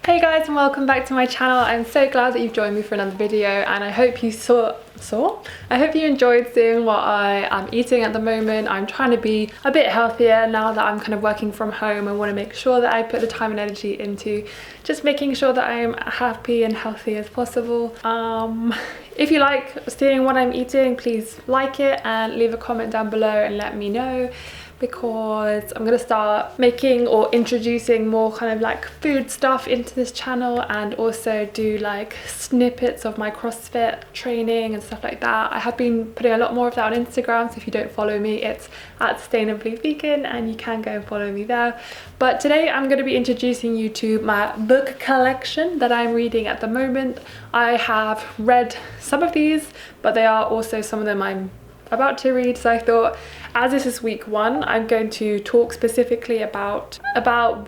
Hey guys, and welcome back to my channel. I'm so glad that you've joined me for another video, and I hope you I hope you enjoyed seeing what I am eating at the moment. I'm trying to be a bit healthier now that I'm kind of working from home. I want to make sure that I put the time and energy into just making sure that I'm happy and healthy as possible. If you like seeing what I'm eating, please like it and leave a comment down below and let me know, because I'm gonna start making or introducing more kind of like food stuff into this channel, and also do like snippets of my CrossFit training and stuff like that. I have been putting a lot more of that on Instagram, so if you don't follow me, it's at Sustainably Vegan, and you can go and follow me there. But today I'm going to be introducing you to my book collection that I'm reading at the moment. I have read some of these, but they are also some of them I'm about to read. So I thought, as this is week 1, I'm going to talk specifically about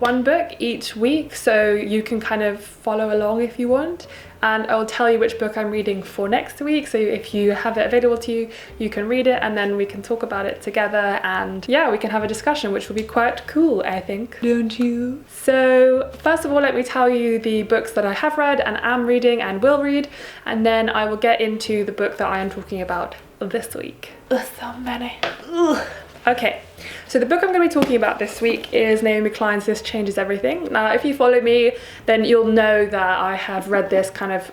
one book each week, so you can kind of follow along if you want. And I'll tell you which book I'm reading for next week, so if you have it available to you, you can read it and then we can talk about it together, and yeah, we can have a discussion, which will be quite cool, I think. Don't you? So first of all, let me tell you the books that I have read and am reading and will read, and then I will get into the book that I am talking about this week. Ugh, so many. Ugh. Okay, so the book I'm going to be talking about this week is Naomi Klein's This Changes Everything. Now, if you follow me, then you'll know that I have read this kind of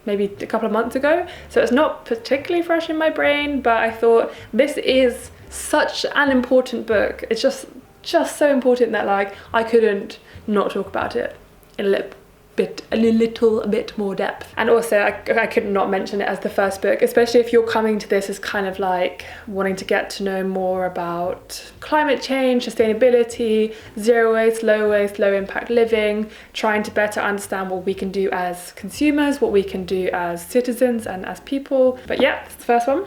maybe a couple of months ago, so it's not particularly fresh in my brain, but I thought this is such an important book. It's just so important that like I couldn't not talk about it in a little bit more depth. And also I could not mention it as the first book, especially if you're coming to this as kind of like wanting to get to know more about climate change, sustainability, zero waste, low impact living, trying to better understand what we can do as consumers, what we can do as citizens and as people. But yeah, it's the first one.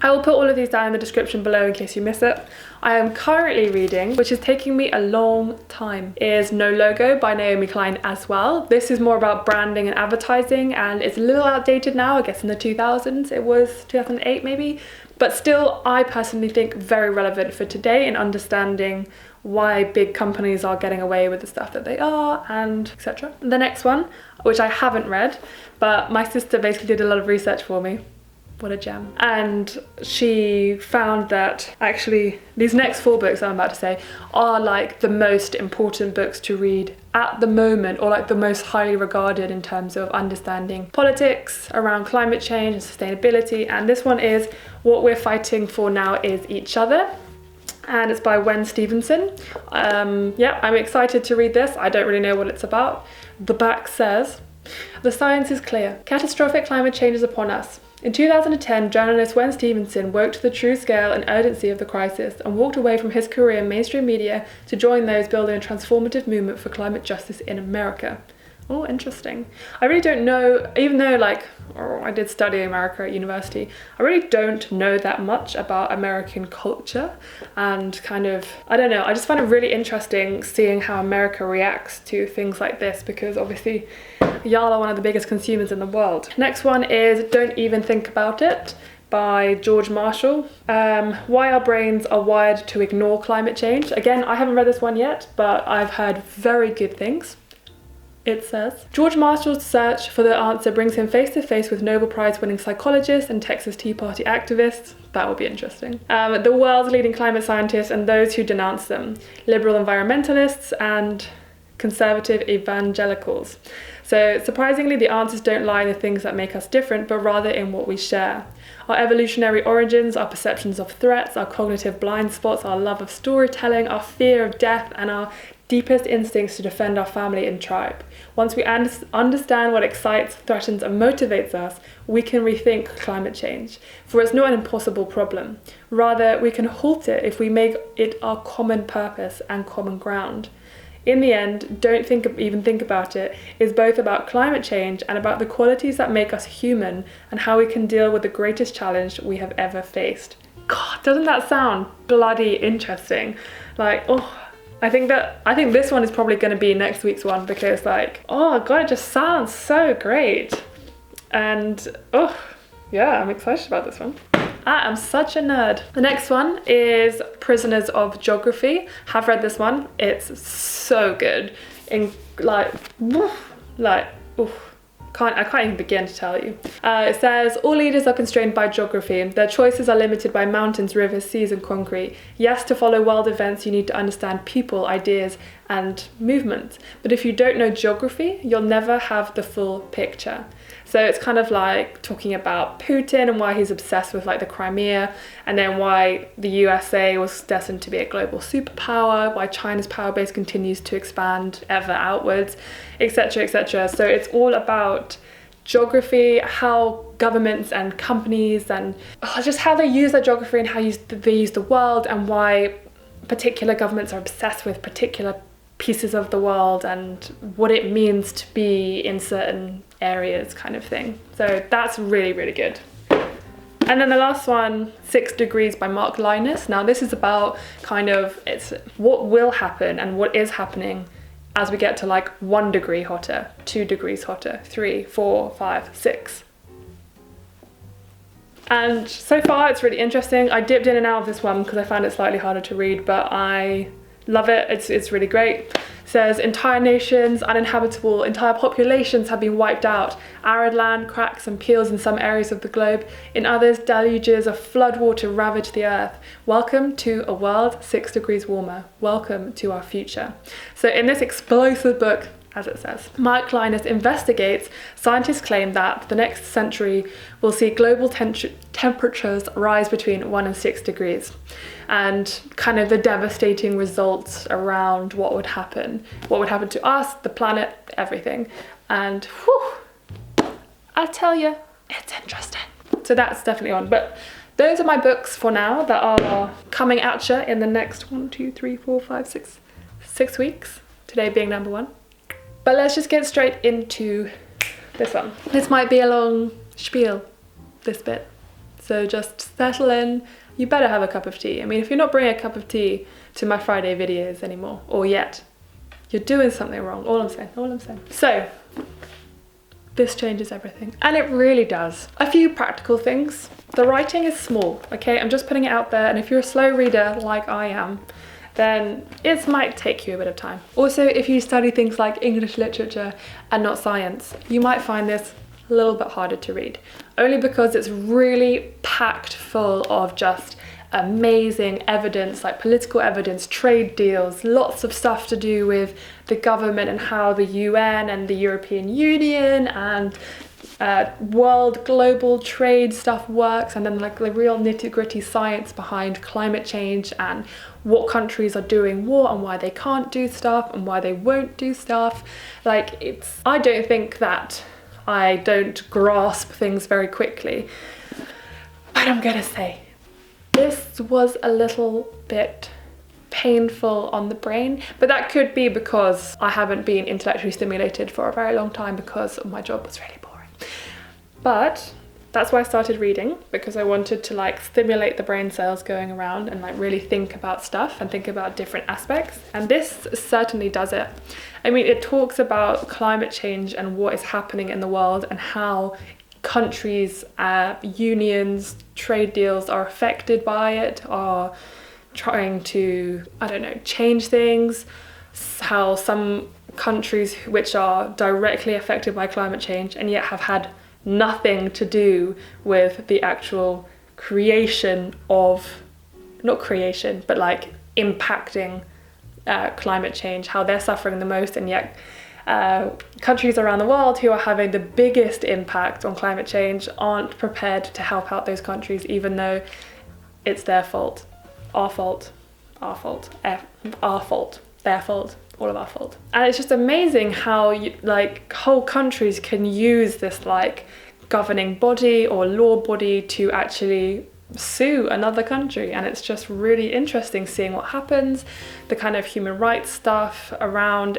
I will put all of these down in the description below in case you miss it. I am currently reading, which is taking me a long time, is No Logo by Naomi Klein as well. This is more about branding and advertising, and it's a little outdated now, I guess in the 2000s. It was 2008 maybe, but still I personally think very relevant for today in understanding why big companies are getting away with the stuff that they are, and etc. The next one, which I haven't read, but my sister basically did a lot of research for me. What a gem. And she found that actually these next 4 books I'm about to say are like the most important books to read at the moment, or like the most highly regarded in terms of understanding politics around climate change and sustainability. And this one is What We're Fighting For Now Is Each Other, and it's by Stephensen. Yeah, I'm excited to read this. I don't really know what it's about. The back says, "The science is clear. Catastrophic climate change is upon us. In 2010, journalist Stephensen woke to the true scale and urgency of the crisis and walked away from his career in mainstream media to join those building a transformative movement for climate justice in America." Oh, interesting. I really don't know, even though I did study America at university, I really don't know that much about American culture, and kind of, I don't know, I just find it really interesting seeing how America reacts to things like this, because obviously y'all are one of the biggest consumers in the world. Next one is Don't Even Think About It by George Marshall. Why Our Brains Are Wired to Ignore Climate Change. Again, I haven't read this one yet, but I've heard very good things. It says, George Marshall's search for the answer brings him face to face with Nobel Prize winning psychologists and Texas Tea Party activists. That will be interesting. The world's leading climate scientists and those who denounce them, liberal environmentalists and conservative evangelicals. So surprisingly, the answers don't lie in the things that make us different, but rather in what we share. Our evolutionary origins, our perceptions of threats, our cognitive blind spots, our love of storytelling, our fear of death, and our deepest instincts to defend our family and tribe. Once we understand what excites, threatens, and motivates us, we can rethink climate change, for it's not an impossible problem. Rather, we can halt it if we make it our common purpose and common ground. In the end, Don't Even Think About It is both about climate change and about the qualities that make us human and how we can deal with the greatest challenge we have ever faced. God, doesn't that sound bloody interesting? I think this one is probably going to be next week's one, because oh god, it just sounds so great. And yeah, I'm excited about this one. I am such a nerd. The next one is Prisoners of Geography. Have read this one. It's so good. I can't even begin to tell you. It says, all leaders are constrained by geography. Their choices are limited by mountains, rivers, seas, and concrete. Yes, to follow world events, you need to understand people, ideas, and movements. But if you don't know geography, you'll never have the full picture. So it's kind of like talking about Putin and why he's obsessed with the Crimea, and then why the USA was destined to be a global superpower, why China's power base continues to expand ever outwards, etc., etc. So it's all about geography, how governments and companies and just how they use their geography and how they use the world, and why particular governments are obsessed with particular pieces of the world and what it means to be in certain areas, kind of thing. So that's really, really good. And then the last one, 6 Degrees by Mark Lynas. Now this is about kind of, it's what will happen and what is happening as we get to like 1 degree hotter, 2 degrees hotter, 3, 4, 5, 6. And so far it's really interesting. I dipped in and out of this one because I found it slightly harder to read, but I love it. It's really great. It says entire nations, uninhabitable, entire populations have been wiped out. Arid land cracks and peels in some areas of the globe. In others, deluges of floodwater ravage the earth. Welcome to a world 6 degrees warmer. Welcome to our future. So in this explosive book, as it says, Mark Lynas investigates. Scientists claim that the next century will see global temperatures rise between 1 and 6 degrees, and kind of the devastating results around what would happen to us, the planet, everything. And whew, I'll tell you, it's interesting. So that's definitely on. But those are my books for now that are coming at you in the next 6 weeks. Today being number 1. But let's just get straight into this one. This might be a long spiel, this bit. So just settle in. You better have a cup of tea. I mean, if you're not bringing a cup of tea to my Friday videos anymore, or yet, you're doing something wrong. All I'm saying. So, this changes everything. And it really does. A few practical things. The writing is small, okay? I'm just putting it out there. And if you're a slow reader like I am, then it might take you a bit of time. Also, if you study things like English literature and not science, you might find this a little bit harder to read, only because it's really packed full of just amazing evidence, like political evidence, trade deals, lots of stuff to do with the government and how the UN and the European Union and world global trade stuff works, and then like the real nitty-gritty science behind climate change and what countries are doing what and why they can't do stuff and why they won't do stuff. Like, I don't think that I don't grasp things very quickly, but I'm gonna say this was a little bit painful on the brain, but that could be because I haven't been intellectually stimulated for a very long time because my job was really boring. But that's why I started reading, because I wanted to like stimulate the brain cells going around and like really think about stuff and think about different aspects. And this certainly does it. I mean, it talks about climate change and what is happening in the world and how countries, unions, trade deals are affected by it, are trying to, I don't know, change things, how some countries which are directly affected by climate change and yet have had nothing to do with the actual creation of, not creation, but like impacting climate change, how they're suffering the most, and yet countries around the world who are having the biggest impact on climate change aren't prepared to help out those countries, even though it's their fault, our fault, our fault, our fault, their fault, all of our fault. And it's just amazing how like whole countries can use this like governing body or law body to actually sue another country. And it's just really interesting seeing what happens, the kind of human rights stuff around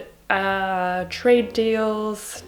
trade deals.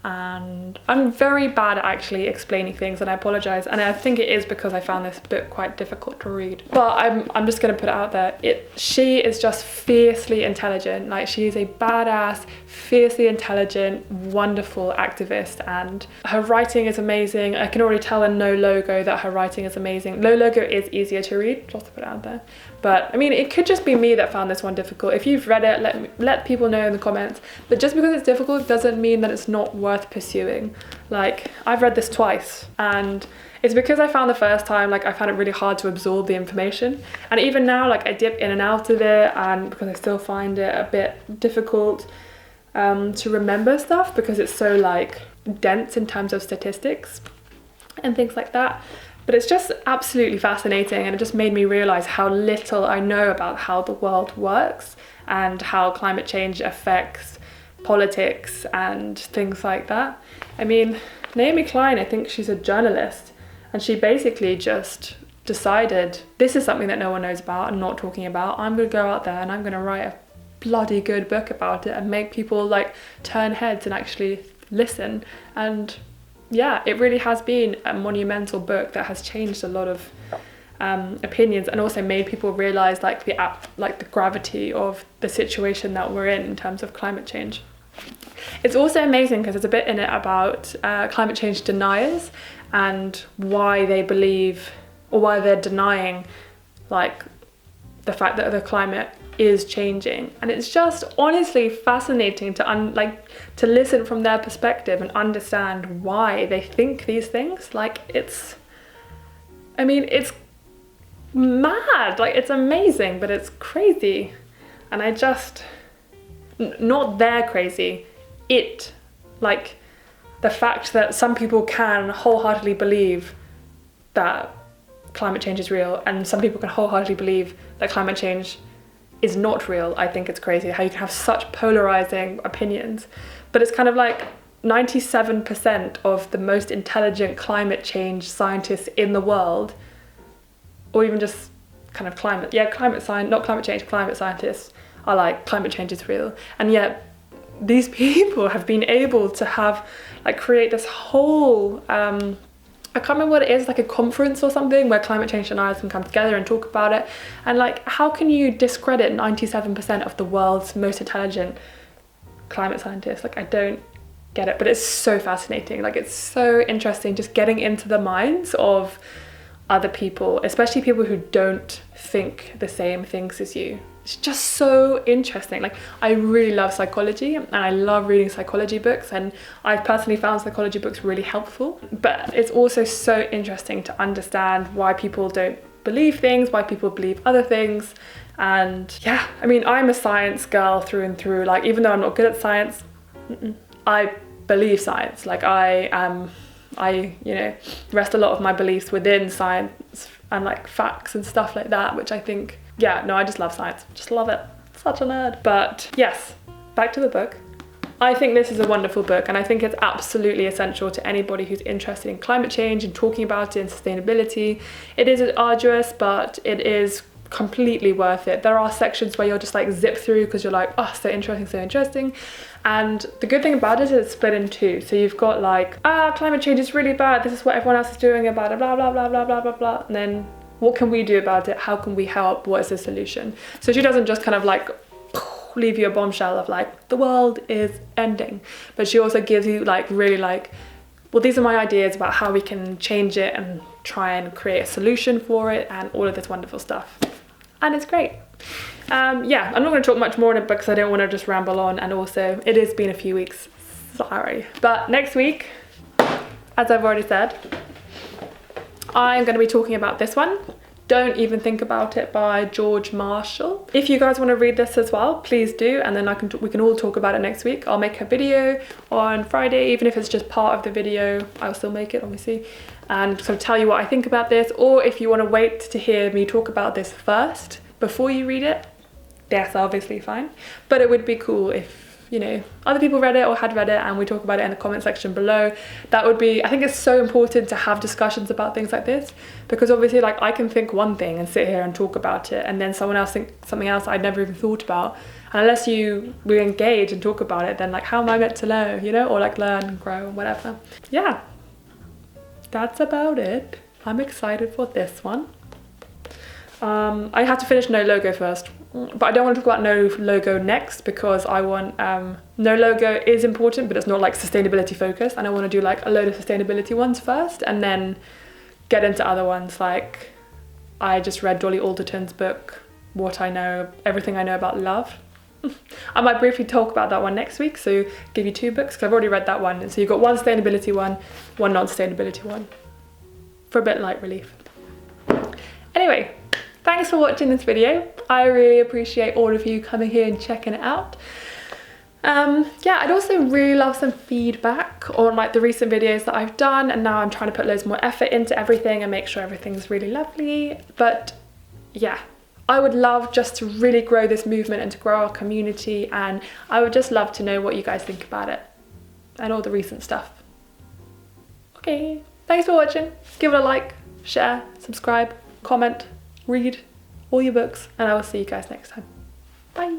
And I'm very bad at actually explaining things, and I apologize, and I think it is because I found this book quite difficult to read, but I'm just going to put it out there. She is just fiercely intelligent. Like, she is a badass, fiercely intelligent, wonderful activist, and her writing is amazing. I can already tell in No Logo that her writing is amazing. No Logo is easier to read, just to put it out there. But I mean, it could just be me that found this one difficult. If you've read it, let people know in the comments. But just because it's difficult doesn't mean that it's not worth pursuing. Like, I've read this twice, and it's because I found the first time, like, I found it really hard to absorb the information. And even now, like, I dip in and out of it, and because I still find it a bit difficult to remember stuff, because it's so like dense in terms of statistics and things like that. But it's just absolutely fascinating, and it just made me realise how little I know about how the world works and how climate change affects politics and things like that. I mean, Naomi Klein, I think she's a journalist, and she basically just decided, this is something that no one knows about and not talking about. I'm going to go out there and I'm going to write a bloody good book about it and make people like turn heads and actually listen and yeah, it really has been a monumental book that has changed a lot of opinions, and also made people realize like the gravity of the situation that we're in terms of climate change. It's also amazing because there's a bit in it about climate change deniers and why they believe, or why they're denying like the fact that the climate is changing. And it's just honestly fascinating to to listen from their perspective and understand why they think these things. Like it's mad, like it's amazing, but it's crazy. And I just, not they're crazy, like the fact that some people can wholeheartedly believe that climate change is real and some people can wholeheartedly believe that climate change is not real. I think it's crazy how you can have such polarizing opinions. But it's kind of like 97% of the most intelligent climate change scientists in the world, or even just kind of climate scientists are like, climate change is real. And yet these people have been able to have like create this whole I can't remember what it is, like a conference or something where climate change deniers can come together and talk about it. And like, how can you discredit 97% of the world's most intelligent climate scientists? Like, I don't get it, but it's so fascinating. Like, it's so interesting just getting into the minds of other people, especially people who don't think the same things as you. It's just so interesting. Like, I really love psychology and I love reading psychology books, and I've personally found psychology books really helpful, but it's also so interesting to understand why people don't believe things, why people believe other things. And yeah, I mean, I'm a science girl through and through. Like, even though I'm not good at science, I believe science. Like, I rest a lot of my beliefs within science and like facts and stuff like that, which I think, yeah, no, I just love science. Just love it. Such a nerd. But yes, back to the book. I think this is a wonderful book, and I think it's absolutely essential to anybody who's interested in climate change and talking about it and sustainability. It is arduous, but it is completely worth it. There are sections where you'll just like zip through because you're like, oh, so interesting. And the good thing about it is it's split in two. So you've got like, climate change is really bad, this is what everyone else is doing about it, blah, blah, blah, blah, blah, blah, blah. And then what can we do about it? How can we help? What is the solution? So she doesn't just kind of like leave you a bombshell of like, the world is ending. But she also gives you like really like, well, these are my ideas about how we can change it and try and create a solution for it and all of this wonderful stuff. And it's great. Yeah, I'm not going to talk much more in it because I don't want to just ramble on, and also it has been a few weeks, sorry. But next week, as I've already said, I'm going to be talking about this one, Don't Even Think About It by George Marshall. If you guys want to read this as well, please do, and then we can all talk about it next week. I'll make a video on Friday, even if it's just part of the video, I'll still make it obviously, and sort of tell you what I think about this. Or if you want to wait to hear me talk about this first before you read it, that's obviously fine. But it would be cool if, you know, other people read it or had read it and we talk about it in the comment section below. That would be, I think it's so important to have discussions about things like this, because obviously like I can think one thing and sit here and talk about it, and then someone else think something else I'd never even thought about. And unless we engage and talk about it, then like how am I meant to know, you know, or like learn and grow and whatever. Yeah, that's about it. I'm excited for this one. I have to finish No Logo first, but I don't want to talk about No Logo next because I want, No Logo is important, but it's not like sustainability focused, and I want to do like a load of sustainability ones first and then get into other ones. Like I just read Dolly Alderton's book, Everything I Know About Love. I might briefly talk about that one next week, so give you two books because I've already read that one. And so you've got one sustainability one, one non-sustainability one, for a bit light relief. Anyway, thanks for watching this video. I really appreciate all of you coming here and checking it out. Yeah, I'd also really love some feedback on like the recent videos that I've done, and now I'm trying to put loads more effort into everything and make sure everything's really lovely. But yeah, I would love just to really grow this movement and to grow our community, and I would just love to know what you guys think about it and all the recent stuff. Okay, thanks for watching. Give it a like, share, subscribe, comment, read all your books, and I will see you guys next time. Bye.